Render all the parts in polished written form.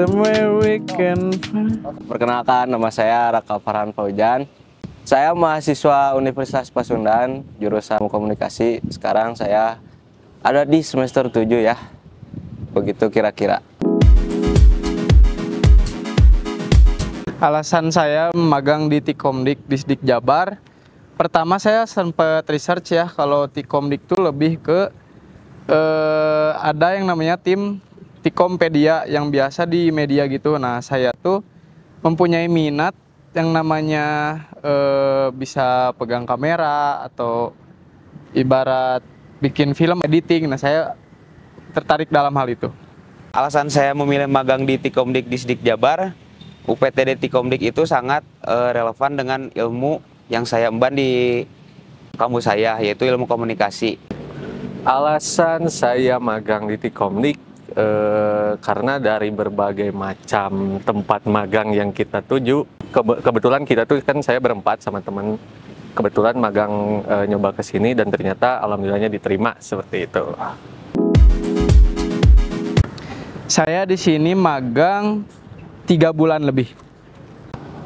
Somewhere we can find. Perkenalkan, nama saya Raka Farhan Faujan. Saya mahasiswa Universitas Pasundan, jurusan komunikasi. Sekarang saya ada di semester 7 ya. Begitu kira-kira. Alasan saya magang di Tikomdik Disdik Jabar. Pertama saya sempat research ya, kalau Tikomdik itu lebih ke ada yang namanya tim Tikompedia yang biasa di media gitu. Nah, saya tuh mempunyai minat yang namanya bisa pegang kamera atau ibarat bikin film editing. Nah, saya tertarik dalam hal itu. Alasan saya memilih magang di Tikomdik Disdik Jabar, UPTD Tikomdik itu sangat relevan dengan ilmu yang saya emban di kampus saya, yaitu ilmu komunikasi. Alasan saya magang di Tikomdik karena dari berbagai macam tempat magang yang kita tuju, kebetulan kita tuh kan saya berempat sama teman, kebetulan magang nyoba ke sini dan ternyata alhamdulillahnya diterima seperti itu. Saya di sini magang 3 bulan lebih.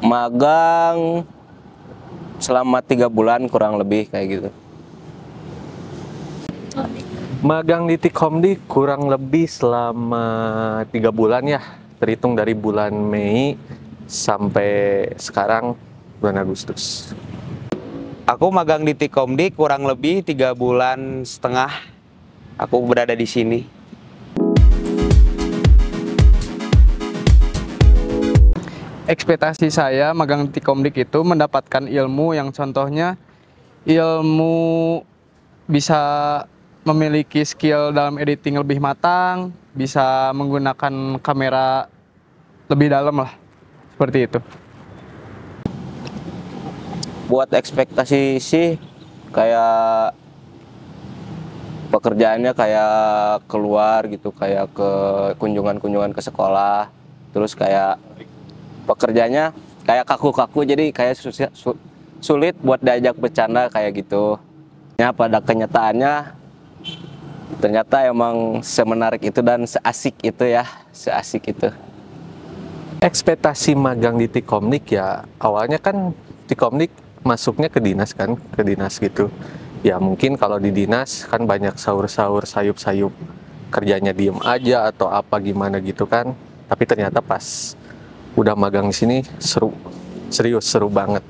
Magang selama 3 bulan kurang lebih kayak gitu. Magang di Tikomdik kurang lebih selama 3 bulan ya, terhitung dari bulan Mei sampai sekarang bulan Agustus. Aku magang di Tikomdik kurang lebih 3,5 bulan aku berada di sini. Ekspektasi saya magang di Tikomdik itu mendapatkan ilmu yang contohnya ilmu bisa memiliki skill dalam editing lebih matang, bisa menggunakan kamera lebih dalam lah, seperti itu. Buat ekspektasi sih kayak pekerjaannya kayak keluar gitu, kayak ke kunjungan-kunjungan ke sekolah, terus kayak pekerjaannya kayak kaku-kaku, jadi kayak sulit buat diajak bercanda kayak gitu. Ya, pada kenyataannya ternyata emang semenarik itu dan seasik itu ya, seasik itu. Ekspektasi magang di Tikomdik ya, awalnya kan Tikomdik masuknya ke dinas kan, ke dinas gitu. Ya mungkin kalau di dinas kan banyak sahur-sahur, sayup-sayup, kerjanya diem aja atau apa gimana gitu kan. Tapi ternyata pas udah magang di sini seru, serius seru banget.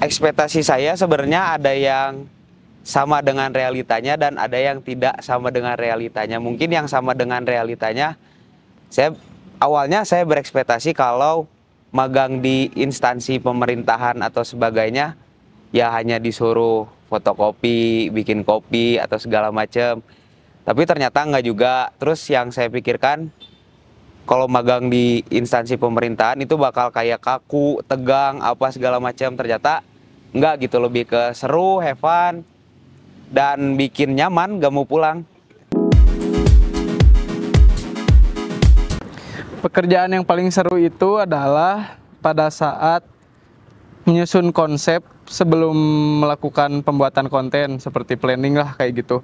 Ekspektasi saya sebenarnya ada yang sama dengan realitanya dan ada yang tidak sama dengan realitanya. Mungkin yang sama dengan realitanya, awalnya saya berekspektasi kalau magang di instansi pemerintahan atau sebagainya ya hanya disuruh fotokopi, bikin kopi atau segala macam. Tapi ternyata enggak juga. Terus yang saya pikirkan, kalau magang di instansi pemerintahan itu bakal kayak kaku, tegang, apa segala macam. Ternyata enggak gitu, lebih ke seru, have fun, dan bikin nyaman, gak mau pulang. Pekerjaan yang paling seru itu adalah pada saat menyusun konsep sebelum melakukan pembuatan konten, seperti planning lah kayak gitu.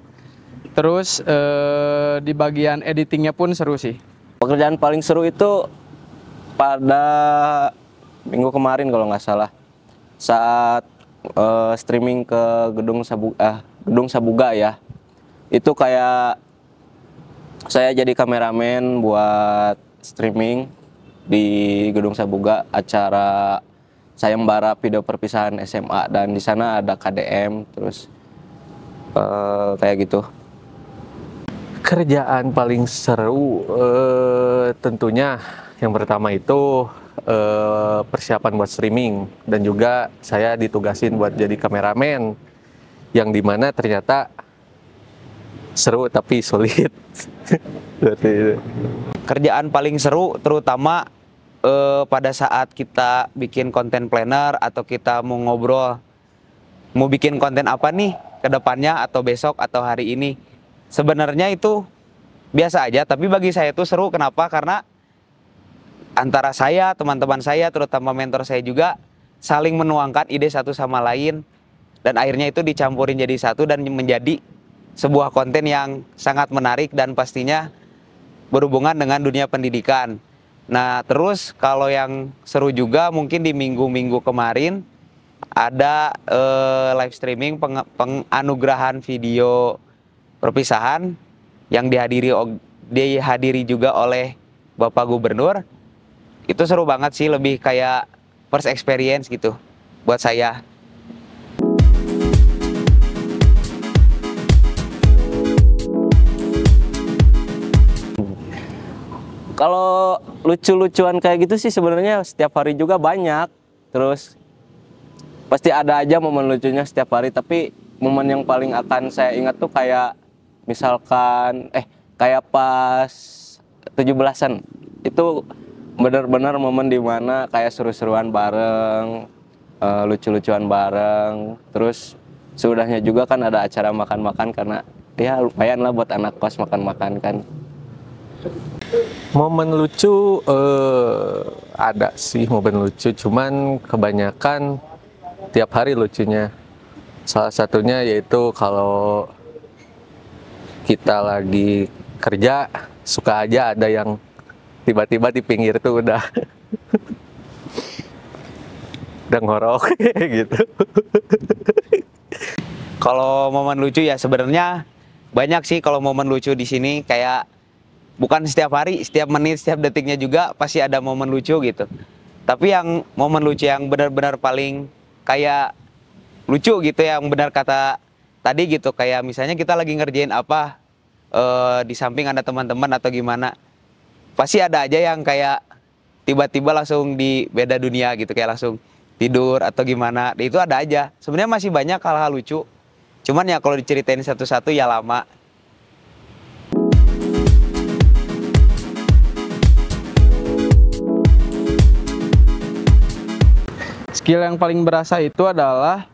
Terus di bagian editingnya pun seru sih. Pekerjaan paling seru itu pada minggu kemarin kalau nggak salah, saat streaming ke Gedung Sabuga ya. Itu kayak saya jadi kameramen buat streaming di Gedung Sabuga, acara sayembara video perpisahan SMA, dan di sana ada KDM, terus kayak gitu. Kerjaan paling seru tentunya yang pertama itu persiapan buat streaming, dan juga saya ditugasin buat jadi kameramen, yang dimana ternyata seru tapi sulit. Kerjaan paling seru terutama pada saat kita bikin konten planner atau kita mau ngobrol, mau bikin konten apa nih ke depannya atau besok atau hari ini. Sebenarnya itu biasa aja, tapi bagi saya itu seru. Kenapa? Karena antara saya, teman-teman saya, terutama mentor saya juga saling menuangkan ide satu sama lain, dan akhirnya itu dicampurin jadi satu dan menjadi sebuah konten yang sangat menarik dan pastinya berhubungan dengan dunia pendidikan. Nah, terus kalau yang seru juga mungkin di minggu-minggu kemarin ada live streaming penganugerahan video perpisahan yang dihadiri juga oleh Bapak Gubernur. Itu seru banget sih, lebih kayak first experience gitu buat saya. Kalau lucu-lucuan kayak gitu sih sebenarnya setiap hari juga banyak. Terus pasti ada aja momen lucunya setiap hari, tapi momen yang paling akan saya ingat tuh kayak misalkan kayak pas 17-an. Itu benar-benar momen dimana kayak seru-seruan bareng, lucu-lucuan bareng. Terus sudahnya juga kan ada acara makan-makan, karena ya lumayan lah buat anak kos makan-makan kan. Momen lucu ada sih momen lucu, cuman kebanyakan tiap hari lucunya. Salah satunya yaitu kalau kita lagi kerja, suka aja ada yang tiba-tiba di pinggir tuh udah udah ngorok gitu. Kalau momen lucu ya sebenarnya banyak sih. Kalau momen lucu di sini kayak bukan setiap hari, setiap menit, setiap detiknya juga pasti ada momen lucu gitu. Tapi yang momen lucu yang benar-benar paling kayak lucu gitu, yang benar kata tadi gitu, kayak misalnya kita lagi ngerjain apa, di samping ada teman-teman atau gimana, pasti ada aja yang kayak tiba-tiba langsung di beda dunia gitu, kayak langsung tidur atau gimana. Itu ada aja. Sebenarnya masih banyak hal-hal lucu. Cuman ya kalau diceritain satu-satu ya lama. Skill yang paling berasa itu adalah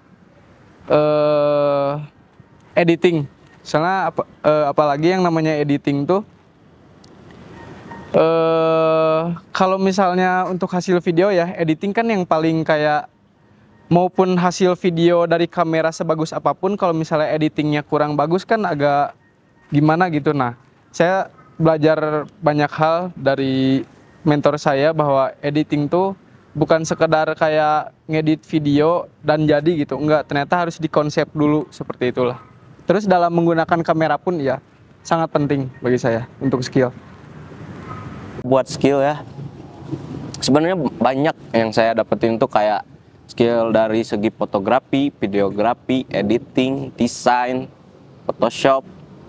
editing. Soalnya apalagi yang namanya editing tuh, kalau misalnya untuk hasil video ya, editing kan yang paling kayak, maupun hasil video dari kamera sebagus apapun, kalau misalnya editingnya kurang bagus kan agak gimana gitu. Nah, saya belajar banyak hal dari mentor saya bahwa editing tuh bukan sekedar kayak ngedit video dan jadi gitu, enggak, ternyata harus dikonsep dulu, seperti itulah. Terus dalam menggunakan kamera pun ya sangat penting bagi saya untuk skill. Buat skill ya, sebenarnya banyak yang saya dapetin tuh kayak skill dari segi fotografi, videografi, editing, desain, Photoshop.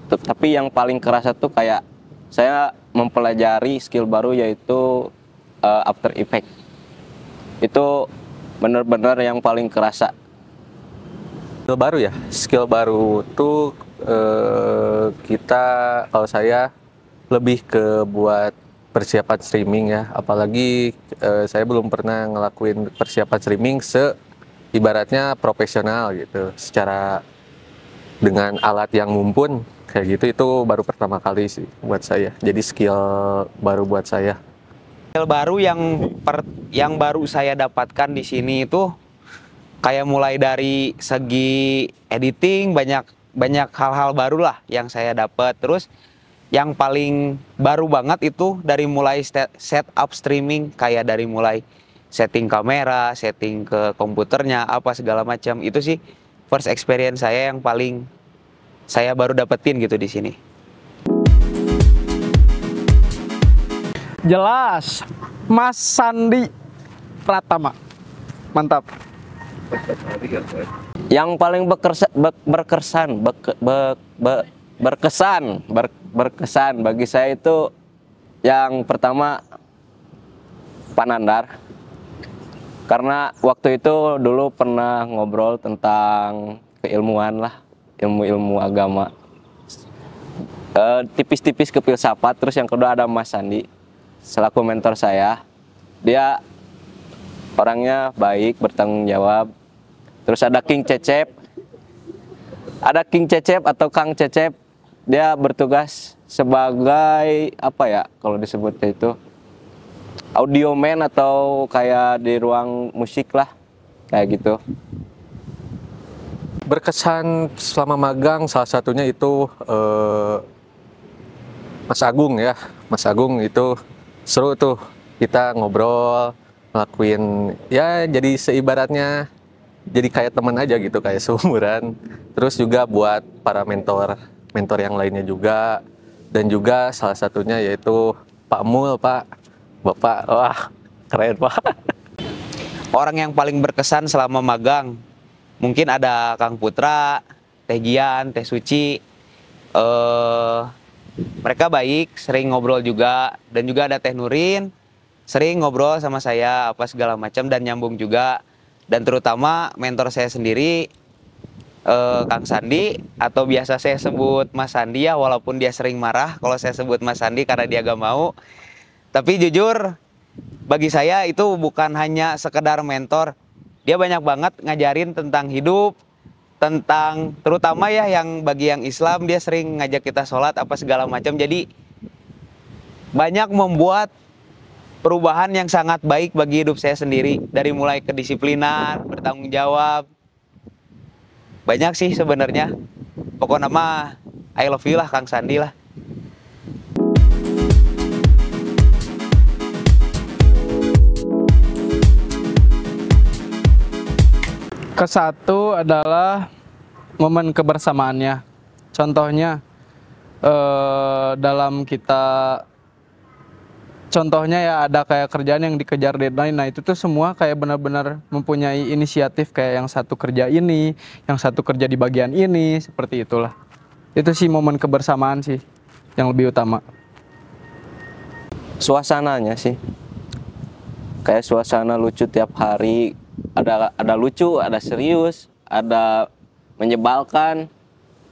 Tapi yang paling kerasa tuh kayak saya mempelajari skill baru, yaitu After Effects. Itu benar-benar yang paling kerasa. Skill baru ya, skill baru tuh kita, kalau saya lebih ke buat persiapan streaming ya. Apalagi saya belum pernah ngelakuin persiapan streaming ibaratnya profesional gitu, secara dengan alat yang mumpun kayak gitu. Itu baru pertama kali sih buat saya, jadi skill baru buat saya. Skill baru yang baru saya dapatkan di sini itu kayak mulai dari segi editing, banyak hal-hal baru lah yang saya dapat. Terus yang paling baru banget itu dari mulai setup streaming, kayak dari mulai setting kamera, setting ke komputernya, apa segala macam. Itu sih first experience saya yang paling saya baru dapetin gitu di sini. Jelas, Mas Sandi Pratama, mantap. Yang paling berkesan bagi saya itu yang pertama Pak Nandar, karena waktu itu dulu pernah ngobrol tentang keilmuan lah, ilmu agama, tipis-tipis ke filsafat. Terus yang kedua ada Mas Sandi selaku mentor saya. Dia orangnya baik, bertanggung jawab. Terus ada King Cecep. Ada King Cecep atau Kang Cecep. Dia bertugas sebagai apa ya kalau disebutnya itu, audio man atau kayak di ruang musik lah, kayak gitu. Berkesan selama magang salah satunya itu Mas Agung ya. Mas Agung itu seru tuh kita ngobrol, ngelakuin ya jadi seibaratnya jadi kayak teman aja gitu, kayak seumuran. Terus juga buat para mentor yang lainnya juga, dan juga salah satunya yaitu Pak Mul, Pak Bapak, wah keren Pak. Orang yang paling berkesan selama magang mungkin ada Kang Putra, Teh Gian, Teh Suci. Mereka baik, sering ngobrol juga, dan juga ada Teh Nurin, sering ngobrol sama saya apa segala macam dan nyambung juga. Dan terutama mentor saya sendiri, Kang Sandi, atau biasa saya sebut Mas Sandi ya, walaupun dia sering marah kalau saya sebut Mas Sandi karena dia gak mau. Tapi jujur, bagi saya itu bukan hanya sekedar mentor. Dia banyak banget ngajarin tentang hidup, tentang terutama ya yang bagi yang Islam, dia sering ngajak kita sholat apa segala macam. Jadi banyak membuat perubahan yang sangat baik bagi hidup saya sendiri. Dari mulai kedisiplinan, bertanggung jawab. Banyak sih sebenarnya. Pokoknya mah I love you lah Kang Sandi lah. Kesatu adalah momen kebersamaannya. Contohnya dalam kita, contohnya ya ada kayak kerjaan yang dikejar deadline. Nah itu tuh semua kayak benar-benar mempunyai inisiatif, kayak yang satu kerja ini, yang satu kerja di bagian ini, seperti itulah. Itu sih momen kebersamaan sih yang lebih utama. Suasananya sih kayak suasana lucu tiap hari. Ada lucu, ada serius, ada menyebalkan,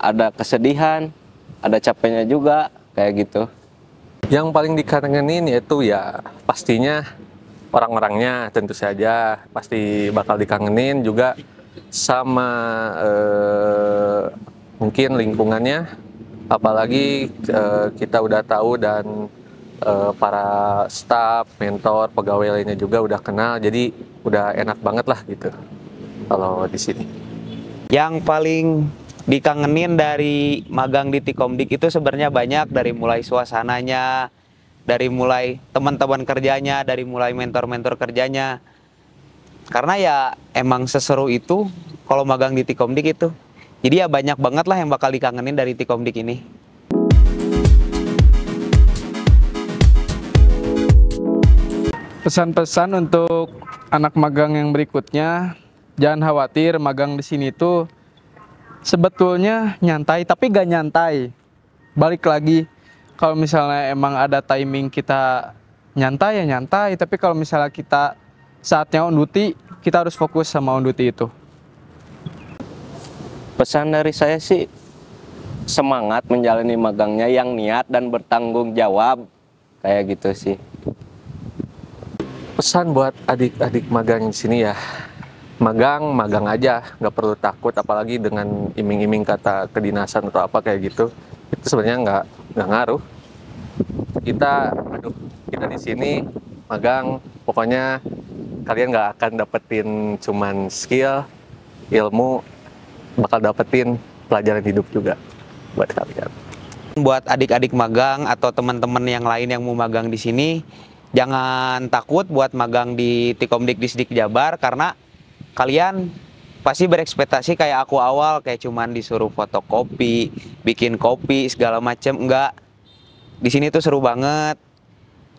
ada kesedihan, ada capeknya juga, kayak gitu. Yang paling dikangenin yaitu ya pastinya orang-orangnya, tentu saja pasti bakal dikangenin, juga sama mungkin lingkungannya, apalagi kita udah tahu dan para staff, mentor, pegawai lainnya juga udah kenal, jadi udah enak banget lah gitu kalau di sini. Yang paling dikangenin dari magang di Tikomdik itu sebenarnya banyak, dari mulai suasananya, dari mulai teman-teman kerjanya, dari mulai mentor-mentor kerjanya. Karena ya emang seseru itu kalau magang di Tikomdik itu. Jadi ya banyak banget lah yang bakal dikangenin dari Tikomdik ini. Pesan-pesan untuk anak magang yang berikutnya, jangan khawatir, magang di sini tuh sebetulnya nyantai, tapi gak nyantai. Balik lagi, kalau misalnya emang ada timing kita nyantai ya nyantai, tapi kalau misalnya kita saatnya on duty, kita harus fokus sama on duty itu. Pesan dari saya sih, semangat menjalani magangnya yang niat dan bertanggung jawab, kayak gitu sih. Pesan buat adik-adik magang di sini ya, magang aja, nggak perlu takut, apalagi dengan iming-iming kata kedinasan atau apa kayak gitu. Itu sebenarnya nggak ngaruh. Kita di sini magang, pokoknya kalian nggak akan dapetin cuman skill, ilmu, bakal dapetin pelajaran hidup juga buat kalian. Buat adik-adik magang atau teman-teman yang lain yang mau magang di sini, jangan takut buat magang di Tikomdik Disdik Jabar, karena kalian pasti berekspektasi kayak aku awal, kayak cuman disuruh fotokopi, bikin kopi segala macem. Enggak. Di sini tuh seru banget.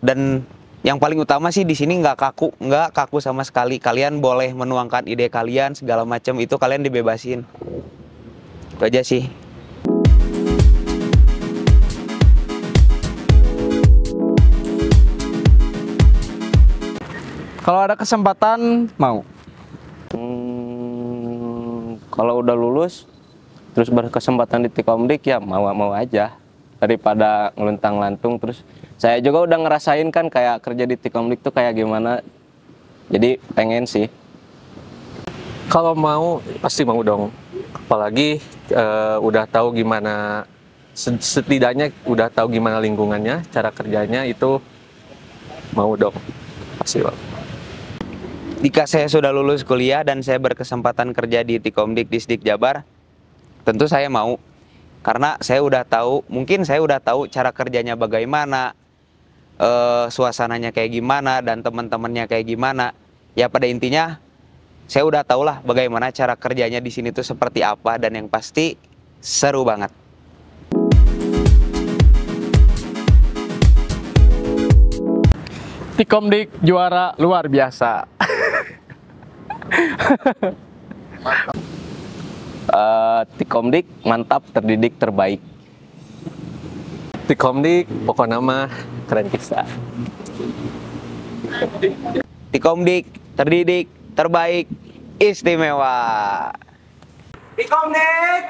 Dan yang paling utama sih di sini nggak kaku sama sekali. Kalian boleh menuangkan ide kalian segala macem, itu kalian dibebasin. Itu aja sih. Kalau ada kesempatan, mau. Kalau udah lulus, terus berkesempatan di Tikomdik ya mau aja. Daripada ngeluntang-lantung terus. Saya juga udah ngerasain kan kayak kerja di Tikomdik tuh kayak gimana. Jadi pengen sih. Kalau mau, pasti mau dong. Apalagi udah tahu gimana, setidaknya udah tahu gimana lingkungannya, cara kerjanya, itu mau dong. Pasti bang. Jika saya sudah lulus kuliah dan saya berkesempatan kerja di Tikomdik Disdik Jabar, tentu saya mau. Karena saya udah tahu, mungkin saya udah tahu cara kerjanya bagaimana, suasananya kayak gimana dan teman-temannya kayak gimana. Ya pada intinya saya udah tau lah bagaimana cara kerjanya di sini tuh seperti apa, dan yang pasti seru banget. Tikomdik juara luar biasa. Tikomdik mantap, terdidik, terbaik. Tikomdik pokoknya mah keren bisa. Tikomdik, terdidik, terbaik, istimewa. Tikomdik!